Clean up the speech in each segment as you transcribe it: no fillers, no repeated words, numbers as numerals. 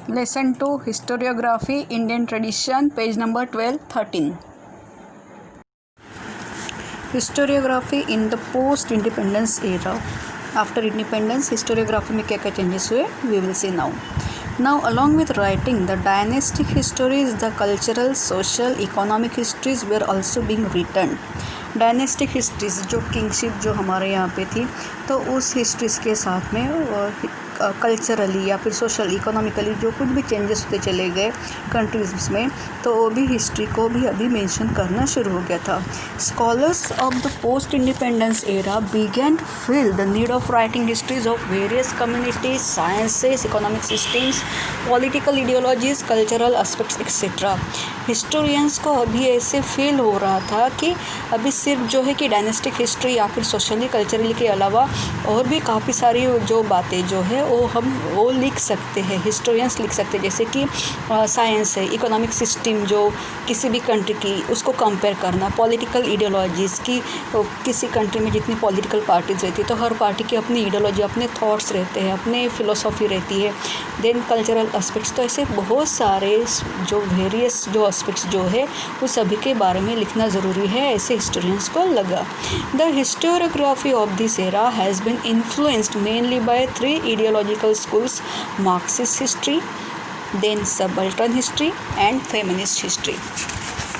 Lesson 2 Historiography Indian Tradition, page number 12-13. Historiography in the post-independence era. After independence, historiography में क्या क्या changes हुए we will see now. Now, along with writing the dynastic histories, the cultural, social, economic histories were also being written. Dynastic histories जो kingship जो हमारे यहाँ पे थी, तो उस हिस्ट्रीज़ के साथ में कल्चरली या फिर सोशल इकोनॉमिकली जो कुछ भी चेंजेस होते चले गए कंट्रीज़ में, तो वो भी हिस्ट्री को भी अभी मेंशन करना शुरू हो गया था. Scholars of the post independence era began to feel the need of writing histories of various communities, sciences, economic systems, political ideologies, cultural aspects etcetera. Historians को अभी ऐसे फील हो रहा था कि अभी सिर्फ जो है कि डायनेस्टिक हिस्ट्री या फिर सोशली कल्चरली के अलावा और भी काफ़ी सारी जो बातें जो है वो लिख सकते हैं, हिस्टोरियंस लिख सकते हैं. जैसे कि साइंस है, इकोनॉमिक सिस्टम जो किसी भी कंट्री की उसको कंपेयर करना, पॉलिटिकल आइडियोलॉजीज़ की किसी कंट्री में जितनी पॉलिटिकल पार्टीज रहती है तो हर पार्टी की अपनी आइडियोलॉजी, अपने थॉट्स रहते हैं, अपने फिलोसॉफी रहती है. देन कल्चरल एस्पेक्ट्स, तो ऐसे बहुत सारे जो वेरियस जो एस्पेक्ट्स जो है वो सभी के बारे में लिखना ज़रूरी है, ऐसे हिस्टोरियंस को लगा. The historiography of this era has been influenced mainly by 3 ideological schools: Marxist history, then subaltern history and feminist history.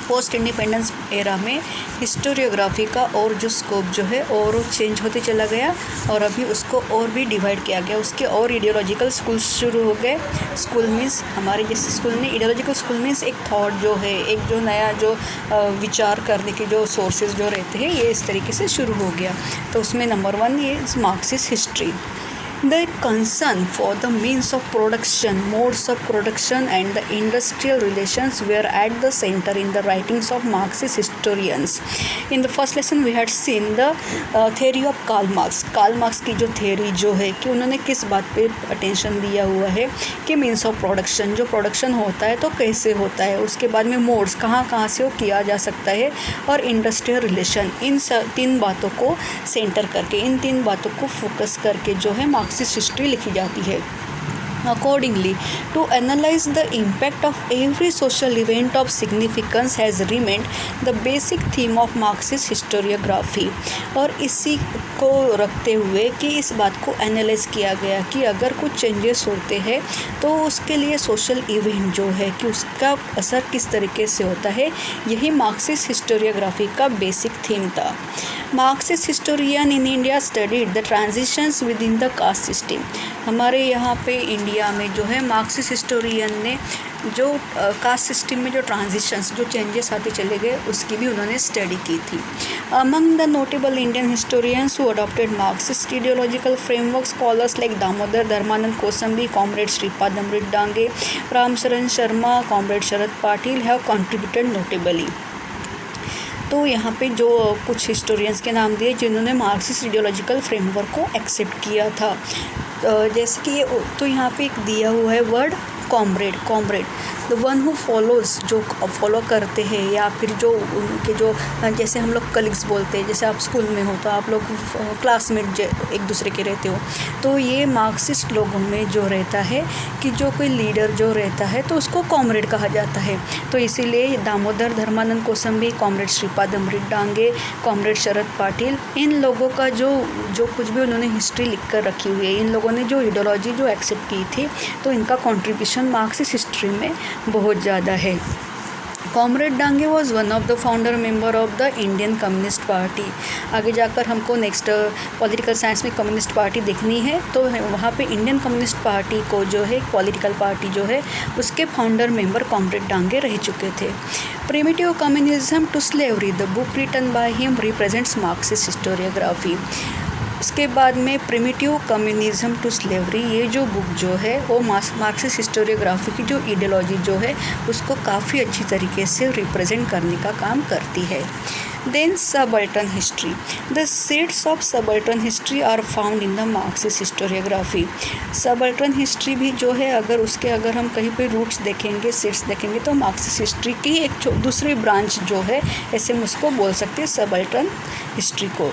Post independence era में हिस्टोरियोग्राफी का और जो स्कोप जो है और चेंज होते चला गया और अभी उसको और भी डिवाइड किया गया. उसके और आइडियोलॉजिकल स्कूल्स शुरू हो गए. स्कूल मीन्स हमारे जैसे स्कूल में आइडियोलॉजिकल स्कूल मीन्स एक थॉट जो है, एक जो नया जो विचार करने के जो सोर्सेज जो रहते हैं, ये इस तरीके से शुरू हो गया. तो उसमें नंबर 1 ये Marxist history. The concern for the means of production, modes of production and the industrial relations were at the center in the writings of Marxist historians. In the first lesson we had seen the theory of Karl Marx. Karl Marx की जो theory जो है कि उन्होंने किस बात पे attention दिया हुआ है कि means of production, जो production होता है तो कैसे होता है, उसके बाद में modes कहाँ से वो किया जा सकता है, और industrial relation, इन 3 बातों को सेंटर करके, इन 3 बातों को फोकस करके जो है मार्क्सिस्ट हिस्ट्री लिखी जाती है. Accordingly, to analyze the impact of every social event of significance has remained the basic theme of Marxist historiography. और इसी को रखते हुए कि इस बात को एनालाइज किया गया कि अगर कुछ चेंजेस होते हैं तो उसके लिए सोशल इवेंट जो है कि उसका असर किस तरीके से होता है, यही मार्क्सिस्ट हिस्टोरियोग्राफी का बेसिक थीम था. Marxist historian in India studied the transitions with in the caste system. हमारे यहाँ पे इंडिया में जो है मार्क्सिस्ट हिस्टोरियन ने जो कास्ट सिस्टम में जो ट्रांजिशंस, जो चेंजेस आते चले गए, उसकी भी उन्होंने स्टडी की थी. Among the notable Indian historians who adopted Marxist ideological framework, scholars like Damodar Dharmanand Kosambi, comrade Shripad Amrit Dange, Ramsharan Sharma, comrade Sharad Patil have contributed notably. तो यहाँ पे जो कुछ हिस्टोरियंस के नाम दिए जिन्होंने मार्क्सिस्ट आइडियोलॉजिकल फ्रेमवर्क को एक्सेप्ट किया था. जैसे कि ये तो यहाँ पे एक दिया हुआ है word comrade. The one who follows, जो फॉलो करते हैं, या फिर जो उनके जो जैसे हम लोग कलीग्स बोलते हैं, जैसे आप स्कूल में हो तो आप लोग क्लासमेट एक दूसरे के रहते हो, तो ये मार्क्सिस्ट लोगों में जो रहता है कि जो कोई लीडर जो रहता है तो उसको कॉमरेड कहा जाता है. तो इसीलिए दामोदर धर्मानंद कोसंबी, कॉमरेड श्रीपाद अमृत डांगे, कॉमरेड शरद पाटिल, इन लोगों का जो कुछ भी उन्होंने हिस्ट्री लिख कर रखी हुई है, इन लोगों ने जो आइडियोलॉजी जो एक्सेप्ट की थी, तो इनका कॉन्ट्रीब्यूशन मार्क्सिस्ट हिस्ट्री में बहुत ज़्यादा है. Comrade Dange was one of the founder member of the Indian communist party. आगे जाकर हमको नेक्स्ट पॉलिटिकल साइंस में कम्युनिस्ट पार्टी देखनी है, तो वहाँ पे इंडियन कम्युनिस्ट पार्टी को जो है पॉलिटिकल पार्टी जो है उसके फाउंडर मेंबर कॉमरेड डांगे रह चुके थे. Primitive communism to slavery, the book written by him represents Marxist historiography. उसके बाद में प्रिमिटिव कम्युनिज्म टू स्लेवरी, ये जो बुक जो है वो मार्क्सिस्ट हिस्टोरियोग्राफी की जो आइडियोलॉजी जो है उसको काफ़ी अच्छी तरीके से रिप्रेजेंट करने का काम करती है. Then subaltern history. The seeds of subaltern history are found in the Marxist historiography. Subaltern history भी जो है अगर हम कहीं पे रूट्स देखेंगे, सीड्स देखेंगे, तो मार्क्सिस्ट हिस्ट्री की एक दूसरी ब्रांच जो है, ऐसे हम उसको बोल सकते हैं सबल्टन हिस्ट्री को.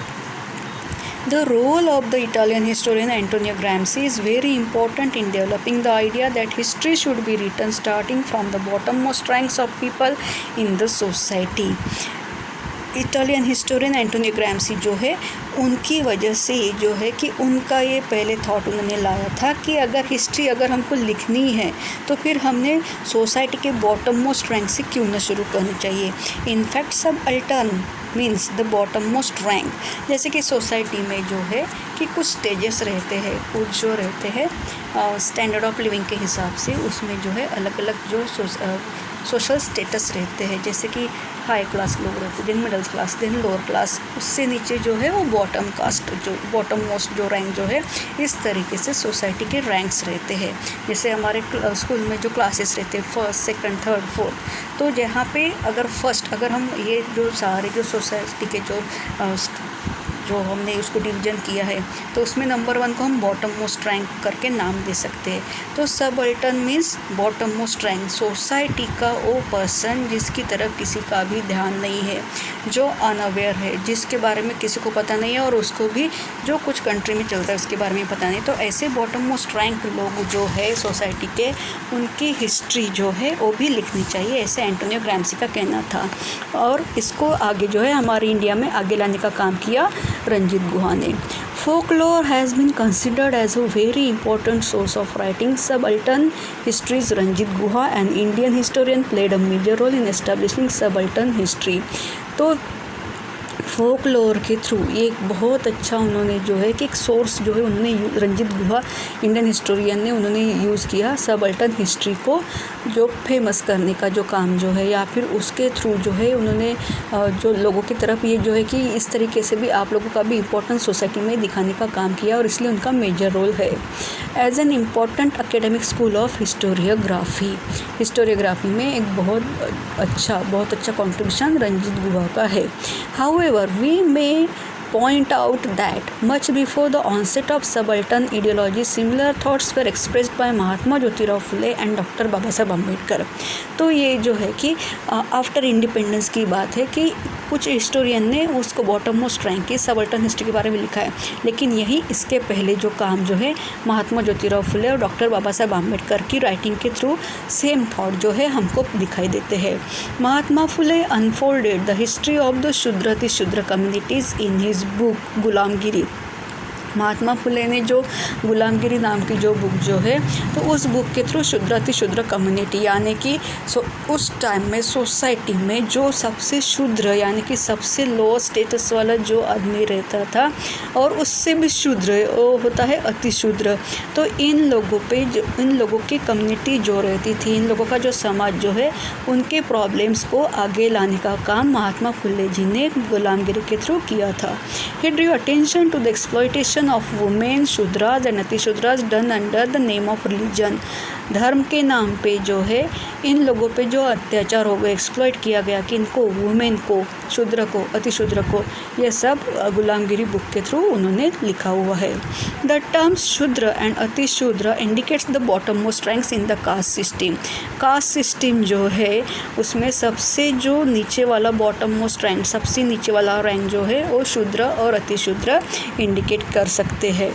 The role of the Italian historian Antonio Gramsci is very important in developing the idea that history should be written starting from the bottommost ranks of people in the society. Italian historian Antonio Gramsci जो है उनकी वजह से जो है कि उनका ये पहले थॉट उन्होंने लाया था कि अगर हिस्ट्री अगर हमको लिखनी है तो फिर हमने सोसाइटी के बॉटम मोस्ट रैंक से क्यों ना शुरू करनी चाहिए. In fact subaltern means the bottom most rank. जैसे कि सोसाइटी में जो है कि कुछ स्टेजेस रहते हैं, कुछ जो रहते हैं स्टैंडर्ड ऑफ लिविंग के हिसाब से, उसमें जो है अलग अलग जो सोशल स्टेटस रहते हैं. जैसे कि हाई क्लास लोग रहते हैं, then middle class, then lower class, उससे नीचे जो है वो बॉटम कास्ट, जो बॉटम मोस्ट जो रैंक जो है, इस तरीके से सोसाइटी के रैंक्स रहते हैं. जैसे हमारे स्कूल में जो क्लासेस रहते हैं फर्स्ट, सेकंड, थर्ड, फोर्थ, तो जहाँ पे अगर फर्स्ट अगर हम ये जो सारे जो सोसाइटी के जो हमने उसको डिवीजन किया है तो उसमें नंबर 1 को हम बॉटम मोस्ट रैंक करके नाम दे सकते हैं. तो subaltern means bottom most rank, society का वो पर्सन जिसकी तरफ किसी का भी ध्यान नहीं है, जो अनअवेयर है, जिसके बारे में किसी को पता नहीं है और उसको भी जो कुछ कंट्री में चलता है उसके बारे में पता नहीं. तो ऐसे बॉटम मोस्ट रैंक लोग जो है सोसाइटी के, उनकी हिस्ट्री जो है वो भी लिखनी चाहिए, ऐसे एंटोनियो ग्राम्सी का कहना था. और इसको आगे जो है हमारे इंडिया में आगे लाने का काम किया रंजीत गुहा ने. Folklore has been considered as a very important source of writing subaltern histories. Ranjit Guha, an Indian historian, played a major role in establishing subaltern history. तो फोकलोर के थ्रू ये एक बहुत अच्छा उन्होंने जो है कि एक सोर्स जो है उन्होंने रंजीत गुहा इंडियन हिस्टोरियन ने उन्होंने यूज़ किया सबअल्टर्न हिस्ट्री को जो फेमस करने का जो काम जो है, या फिर उसके थ्रू जो है उन्होंने जो लोगों की तरफ ये जो है कि इस तरीके से भी आप लोगों का भी इम्पोर्टेंस सोसाइटी में दिखाने का काम किया और इसलिए उनका मेजर रोल है. As an important academic school of historiography में एक बहुत अच्छा कॉन्ट्रीब्यूशन रंजीत गुहा का है. However, we may point out that much before the onset of subaltern ideology, similar thoughts were expressed by Mahatma Jyotirao Phule and Dr. बाबा साहब अम्बेडकर. तो ये जो है कि आफ्टर इंडिपेंडेंस की बात है कि कुछ हिस्टोरियन ने उसको बॉटम मोस्ट रैंक की सबअल्टर्न हिस्ट्री के बारे में लिखा है, लेकिन यही इसके पहले जो काम जो है महात्मा ज्योतिराव फुले और डॉक्टर बाबा साहब अम्बेडकर की राइटिंग के थ्रू सेम थॉट जो है हमको दिखाई देते हैं. Mahatma Phule unfolded the history of the Shudra communities in his book Gulamgiri. Mahatma फुले ने जो गुलामगिरी नाम की जो बुक जो है, तो उस बुक के थ्रू शूद्र कम्युनिटी यानी कि उस टाइम में सोसाइटी में जो सबसे शूद्र यानी कि सबसे लो स्टेटस वाला जो आदमी रहता था और उससे भी शूद्र वो होता है अति शूद्र. तो इन लोगों की कम्युनिटी जो रहती थी, इन लोगों का जो समाज जो है, उनके प्रॉब्लम्स को आगे लाने का काम महात्मा फुले जी ने गुलामगिरी के थ्रू किया था. He drew attention to the exploitation of women, Shudras and Atishudras done under the name of religion. धर्म के नाम पे जो है इन लोगों पे जो अत्याचार हो गए, एक्सप्लॉइट किया गया कि इनको वुमेन को, शूद्र को, अतिशूद्र को, ये सब गुलामगिरी बुक के थ्रू उन्होंने लिखा हुआ है. The terms Shudra and Atishudra indicates the bottom most ranks in the caste system. Caste system जो है उसमें सबसे जो नीचे वाला बॉटम मोस्ट रैंक, सबसे नीचे वाला रैंक जो है वो शूद्र और अतिशूद्र इंडिकेट कर सकते हैं.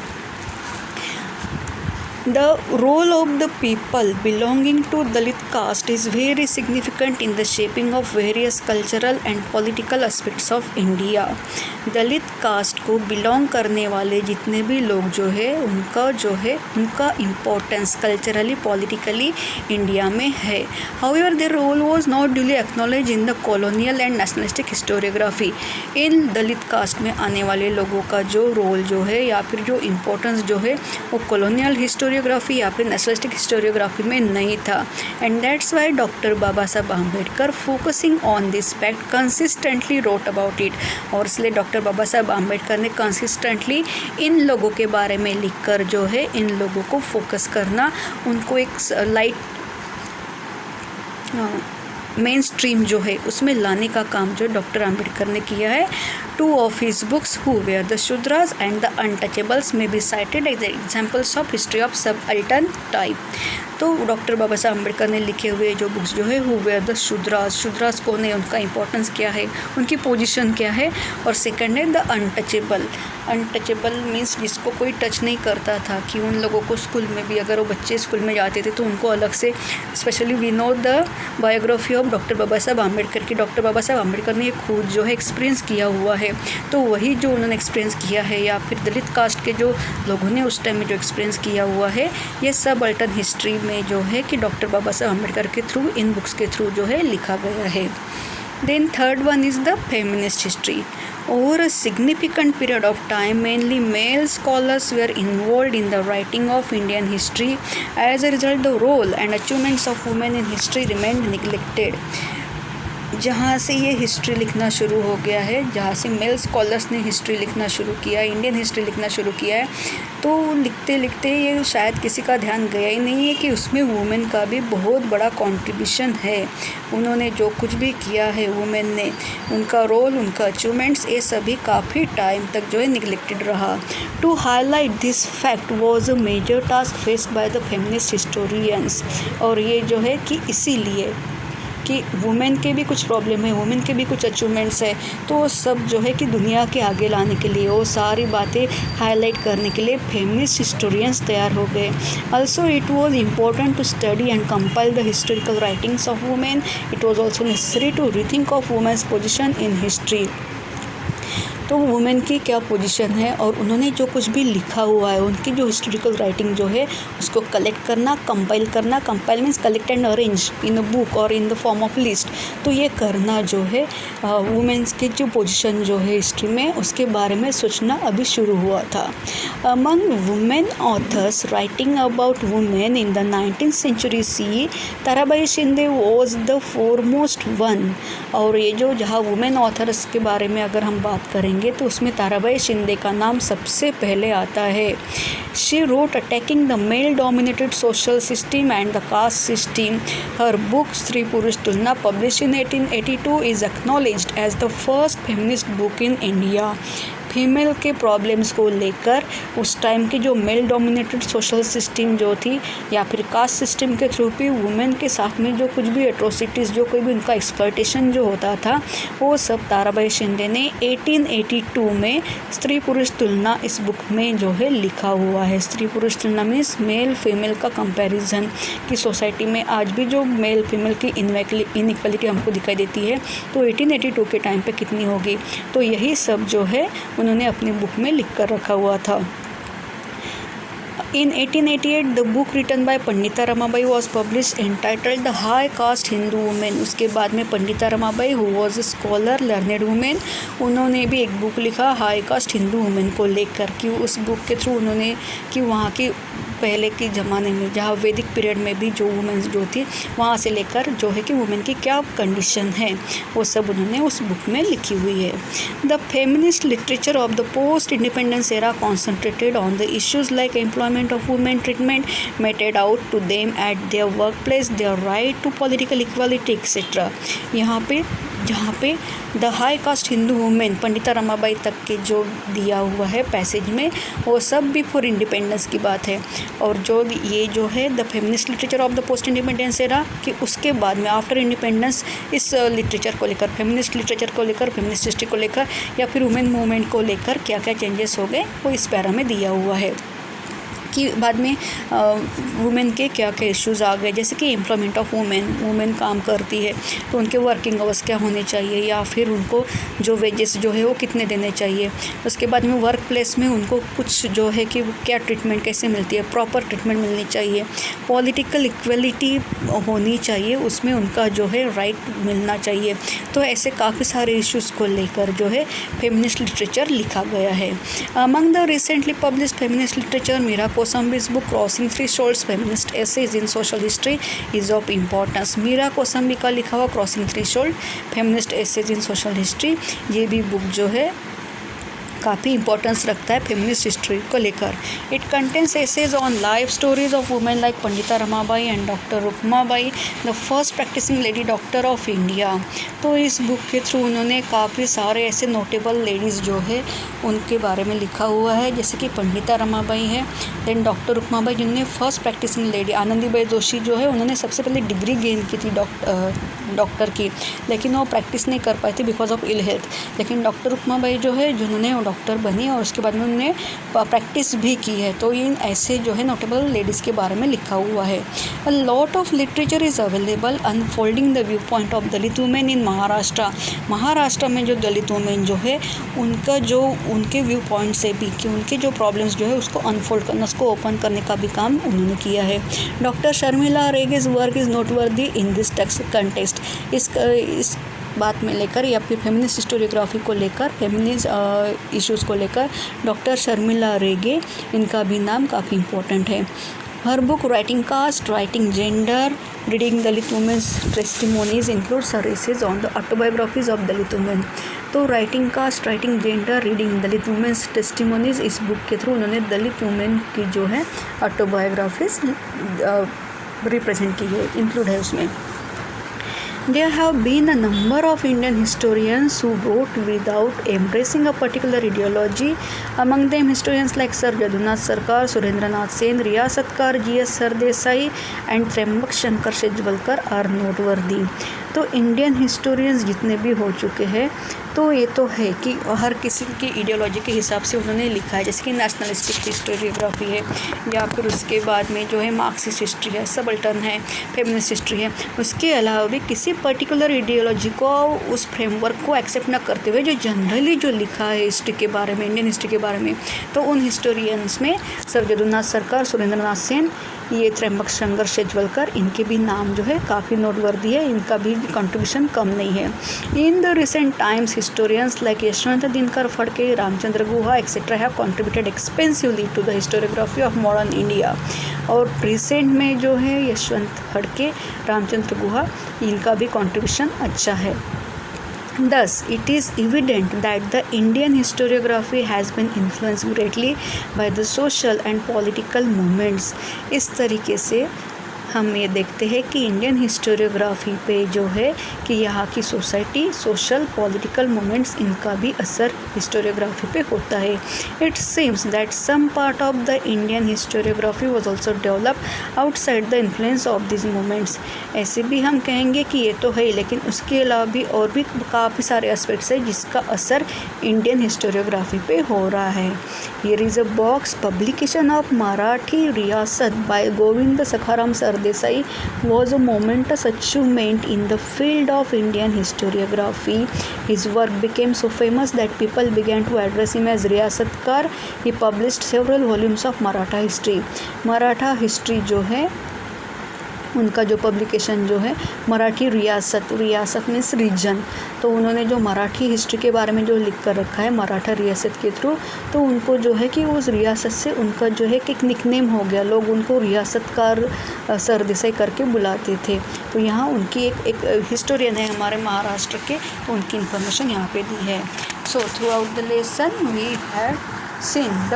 The role of the people belonging to Dalit caste is very significant in the shaping of various cultural and political aspects of India. Dalit caste को बिलोंग करने वाले जितने भी लोग जो है उनका इम्पोर्टेंस कल्चरली पॉलिटिकली इंडिया में है. However, their role was not duly acknowledged in the colonial and nationalistic historiography. इन दलित कास्ट में आने वाले लोगों का जो रोल जो है या फिर जो इम्पोर्टेंस जो है वो कॉलोनियल हिस्टोरियोग्राफी या फिर नेशनलिस्टिक हिस्टोरियोग्राफी में नहीं था. And that's why doctor Baba Saheb Ambedkar focusing on this fact consistently wrote about it. और इसलिए डॉक्टर बाबा साहब आम्बेडकर ने कंसिस्टेंटली इन लोगों के बारे में लिखकर जो है इन लोगों को फोकस करना, उनको एक लाइट मेन स्ट्रीम जो है उसमें लाने का काम जो डॉक्टर आम्बेडकर ने किया है. Two of his books, Who Were the Shudras and the Untouchables, may be cited as the examples of history of subaltern type. तो डॉक्टर बाबा साहब अम्बेडकर ने लिखे हुए जो बुक्स जो है हु वेयर द शूद्रास कौन है, उनका इंपॉर्टेंस क्या है, उनकी पोजीशन क्या है। और सेकंड है द अनटचेबल मीन्स जिसको कोई टच नहीं करता था, कि उन लोगों को स्कूल में भी अगर वो बच्चे स्कूल में जाते थे तो उनको अलग से specially we know the biography of doctor Baba साहब अम्बेडकर की। डॉक्टर बाबा साहब अम्बेडकर ने खुद जो है एक्सपीरियंस किया हुआ है, तो वही जो उन्होंने एक्सपीरियंस किया है या फिर दलित कास्ट के जो लोगों ने उस टाइम में जो एक्सपीरियंस किया हुआ है, ये सब अल्टर्न हिस्ट्री में जो है कि डॉक्टर बाबा साहब अम्बेडकर के थ्रू, इन बुक्स के थ्रू जो है लिखा गया है। Then third one is the feminist history. Over a significant period of time, mainly male scholars were involved in the writing of Indian history. As a result, the role and achievements of women in history remained neglected. जहाँ से ये history लिखना शुरू हो गया है, जहाँ से मेल स्कॉलर्स ने हिस्ट्री लिखना शुरू किया, इंडियन हिस्ट्री लिखना शुरू किया है, तो लिखते लिखते ये शायद किसी का ध्यान गया ही नहीं है कि उसमें वुमेन का भी बहुत बड़ा कंट्रीब्यूशन है। उन्होंने जो कुछ भी किया है वुमेन ने, उनका रोल, उनका अचीवमेंट्स, ये सभी काफ़ी टाइम तक जो है निगलेक्टेड रहा। To highlight this fact was a major task faced by the feminist historians. और ये जो है कि इसीलिए कि वुमेन के भी कुछ प्रॉब्लम है, वुमेन के भी कुछ अचीवमेंट्स है, तो वो सब जो है कि दुनिया के आगे लाने के लिए, वो सारी बातें हाईलाइट करने के लिए फेमिनिस्ट हिस्टोरियंस तैयार हो गए। Also it was important to study and compile the historical writings of women. It was also necessary to rethink of women's position in history. तो वुमेन की क्या पोजीशन है और उन्होंने जो कुछ भी लिखा हुआ है, उनकी जो हिस्टोरिकल राइटिंग जो है उसको कलेक्ट करना, compile means collect and arrange in a book और in the form of list. तो ये करना जो है वुमेन्स की जो पोजीशन जो है हिस्ट्री में, उसके बारे में सोचना अभी शुरू हुआ था। Among women authors writing about women in the 19th century CE, Tarabai Shinde was the foremost one. और ये जो जहाँ वुमेन ऑथर्स के बारे में अगर हम बात करेंगे तो उसमें ताराबाई शिंदे का नाम सबसे पहले आता है। She wrote attacking the male dominated social system and the caste system. Her book Stri Purush Tulana published in 1882 is acknowledged as the first feminist book in India. Female के प्रॉब्लम्स को लेकर उस टाइम की जो मेल डोमिनेटेड सोशल सिस्टम जो थी या फिर कास्ट सिस्टम के थ्रू भी वुमेन के साथ में जो कुछ भी एट्रोसिटीज़, जो कोई भी उनका एक्सप्लॉयटेशन जो होता था, वो सब ताराबाई शिंदे ने 1882 में स्त्री पुरुष तुलना इस बुक में जो है लिखा हुआ है। स्त्री पुरुष तुलना मीन्स मेल फीमेल का कंपैरिजन कि सोसाइटी में आज भी जो मेल फीमेल की इनइक्वालिटी हमको दिखाई देती है, तो 1882 के टाइम पे कितनी होगी। तो यही सब जो है उन्होंने अपनी बुक में लिख कर रखा हुआ था। In 1888 the book written by Pandita Ramabai was published entitled The High Caste Hindu Women। उसके बाद में Pandita Ramabai who was a scholar learned woman, उन्होंने भी एक बुक लिखा हाई कास्ट हिंदू वुमेन को लेकर, कि उस बुक के थ्रू उन्होंने कि वहाँ की पहले के ज़माने में जहाँ वैदिक पीरियड में भी जो वुमेन जो थी वहाँ से लेकर जो है कि वुमेन की क्या कंडीशन है वो सब उन्होंने उस बुक में लिखी हुई है। The feminist literature of the post independence era concentrated on the issues like employment of women, treatment meted out to them at their work place, their right to political equality etcetera. यहाँ पे जहाँ पे the high caste Hindu women Pandita Ramabai तक के जो दिया हुआ है पैसेज में, वो सब भी फॉर इंडिपेंडेंस की बात है। और जो ये जो है the feminist literature of the post independence era, कि उसके बाद में आफ्टर इंडिपेंडेंस इस लिटरेचर को लेकर, फेमिनिस्ट लिटरेचर को लेकर, फेमिनिस्ट हिस्ट्री को लेकर या फिर वुमेन मूवमेंट को लेकर क्या क्या चेंजेस हो गए वो इस पैरा में दिया हुआ है। कि बाद में वुमेन के क्या क्या इश्यूज़ आ गए, जैसे कि एम्प्लॉयमेंट ऑफ वुमेन काम करती है तो उनके वर्किंग आवर्स क्या होने चाहिए या फिर उनको जो वेजेस जो है वो कितने देने चाहिए। उसके बाद में वर्क प्लेस में उनको कुछ जो है कि क्या ट्रीटमेंट कैसे मिलती है, प्रॉपर ट्रीटमेंट मिलनी चाहिए, पॉलिटिकल इक्वलिटी होनी चाहिए, उसमें उनका जो है राइट मिलना चाहिए। तो ऐसे काफ़ी सारे इश्यूज़ को लेकर जो है फेमिनिस्ट लिटरेचर लिखा गया है। Among the recently published feminist literature Meera Kosambi's book crossing thresholds feminist essays in social history is of importance. Meera Kosambi का लिखा हुआ crossing threshold feminist essays in social history, ये भी बुक जो है काफ़ी इंपॉर्टेंस रखता है फेमिनिस्ट हिस्ट्री को लेकर। It contains essays on life stories of women like Pandita Ramabai and doctor Rukmabai, the first practising lady doctor of India. तो इस बुक के थ्रू उन्होंने काफ़ी सारे ऐसे नोटेबल लेडीज़ जो है उनके बारे में लिखा हुआ है, जैसे कि पंडिता रमाबाई है, देन डॉक्टर रुक्माबाई जिन्होंने first practising lady, Anandibai Joshi जो है उन्होंने सबसे पहले डिग्री गेन की थी डॉक्टर की, लेकिन वो प्रैक्टिस नहीं कर पाई थी बिकॉज ऑफ इल हेल्थ। लेकिन डॉक्टर रुक्माबाई जो है जिन्होंने डॉक्टर बनी और उसके बाद में उन्होंने प्रैक्टिस भी की है। तो इन ऐसे जो है नोटेबल लेडीज़ के बारे में लिखा हुआ है। A lot of literature is available unfolding the view point of Dalit women in Maharashtra. Maharashtra में जो दलित वुमेन जो है उनका जो उनके व्यू पॉइंट से भी कि उनके जो प्रॉब्लम्स जो है उसको अनफोल्ड करना, उसको ओपन करने का भी काम उन्होंने किया है। Doctor Sharmila Rege's work is noteworthy in this context. इस बात में लेकर या फिर फेमिनिस्ट हिस्टोरियोग्राफी को लेकर, फेमिनिस्ट इश्यूज़ को लेकर डॉक्टर शर्मिला रेगे, इनका भी नाम काफ़ी इम्पोर्टेंट है। Her book writing caste, writing gender, reading Dalit women's testimonies includes her essays on the autobiographies of Dalit women. तो writing caste, writing gender, reading Dalit women's testimonies, इस बुक के थ्रू उन्होंने दलित वुमेन की जो है ऑटोबायोग्राफीज रिप्रेजेंट की है, इंक्लूड है उसमें। There have been a number of Indian historians who wrote without embracing a particular ideology. Among them, historians like Sir Jadunath Sarkar, Surendranath Sen, Riyasatkar, G.S. Sardesai, and Trembak Shankar Shejwalkar are noteworthy. तो Indian historians जितने भी हो चुके हैं तो ये तो है कि हर किसी की आइडियोलॉजी के हिसाब से उन्होंने लिखा है, जैसे कि नेशनलिस्टिक हिस्टोरियोग्राफी है, या फिर उसके बाद में जो है मार्क्सिस्ट हिस्ट्री है, सबल्टन है, फेमिनिस्ट हिस्ट्री है। उसके अलावा भी किसी पर्टिकुलर आइडियोलॉजी को, उस फ्रेमवर्क को एक्सेप्ट ना करते हुए जो जनरली जो लिखा है हिस्ट्री के बारे में, इंडियन हिस्ट्री के बारे में, तो उन हिस्टोरियंस में सर जदुनाथ सरकार, सुरेंद्रनाथ सेन, ये त्र्यंबक शंकर शेजवलकर, इनके भी नाम जो है काफ़ी नोटवर्दी है, इनका भी कंट्रीब्यूशन कम नहीं है। In the recent times historians like Yashwant Dinkar Phadke, Ramchandra Guha etcetera have contributed expensively to the historiography of modern India. और रिसेंट में जो है यशवंत फड़के, रामचंद्र गुहा, इनका भी कंट्रीब्यूशन अच्छा है। Thus, it is evident that the Indian historiography has been influenced greatly by the social and political movements. इस तरीके से हम ये देखते हैं कि इंडियन हिस्टोरियोग्राफी पे जो है कि यहाँ की सोसाइटी, सोशल, पॉलिटिकल मूवमेंट्स, इनका भी असर हिस्टोरियोग्राफी पे होता है। It seems that some part of the Indian historiography was also develop outside the influence of this movements. ऐसे भी हम कहेंगे कि ये तो है, लेकिन उसके अलावा भी और भी काफ़ी सारे एस्पेक्ट्स है जिसका असर इंडियन हिस्टोरियोग्राफी पे हो रहा है। Here is a box publication of Marathi Riyasat by Govind Sakharam Sardesai was a momentous achievement in the field of Indian historiography. His work became so famous that people began to address him as Riyasatkar. He published several volumes of Maratha history. Maratha history जो है उनका जो publication जो है मराठी रियासत, रियासत means reason, तो उन्होंने जो मराठी हिस्ट्री के बारे में जो लिख कर रखा है मराठा रियासत के थ्रू, तो उनको जो है कि उस रियासत से उनका जो है कि एक निकनेम हो गया, लोग उनको रियासतकार सरदेसाई करके बुलाते थे। तो यहाँ उनकी एक हिस्टोरियन है हमारे महाराष्ट्र के, तो उनकी इन्फॉर्मेशन यहाँ पे दी है। So throughout the lesson we have seen the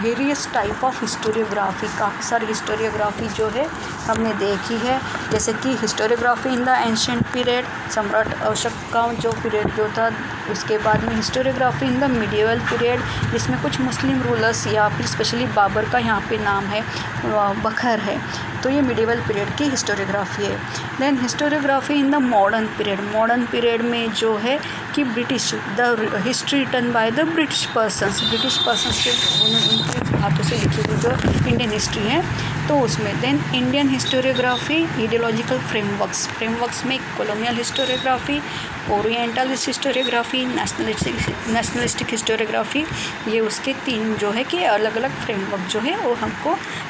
various type of historiography. काफ़ी सारी हिस्टोरियोग्राफी जो है हमने देखी है, जैसे कि historiography in the ancient period, सम्राट अशोक का जो पीरियड जो था, उसके बाद में historiography in the medieval period, जिसमें कुछ मुस्लिम रूलर्स या फिर स्पेशली बाबर का यहाँ पे नाम है, बखर है, तो ये मिडिवल पीरियड की हिस्टोरियोग्राफी है। Then historiography in the modern period, modern period में जो है कि British, the history written by the British persons के उनके हाथों से लिखी हुई जो इंडियन हिस्ट्री है, तो उसमें then Indian historiography, ideological frameworks में colonial historiography, orientalist historiography, nationalistic historiography, ये उसके तीन जो है कि अलग अलग फ्रेमवर्क जो है वो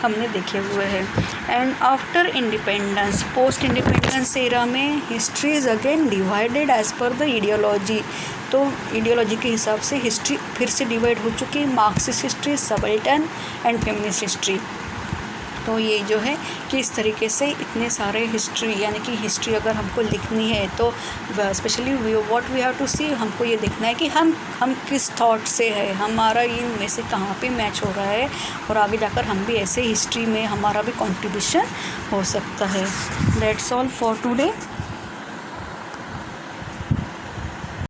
हमने देखे हुए हैं। And after independence, post independence era में history is again divided as per the ideology, तो आइडियोलॉजी के हिसाब से हिस्ट्री फिर से डिवाइड हो चुकी है, Marxist history, subaltern and feminist history. तो ये जो है कि इस तरीके से इतने सारे हिस्ट्री, यानी कि हिस्ट्री अगर हमको लिखनी है तो specially what we have to see, हमको ये देखना है कि हम किस थॉट से है, हमारा इनमें से कहाँ पे मैच हो रहा है, और आगे जाकर हम भी ऐसे हिस्ट्री में हमारा भी कंट्रीब्यूशन हो सकता है। That's all for today.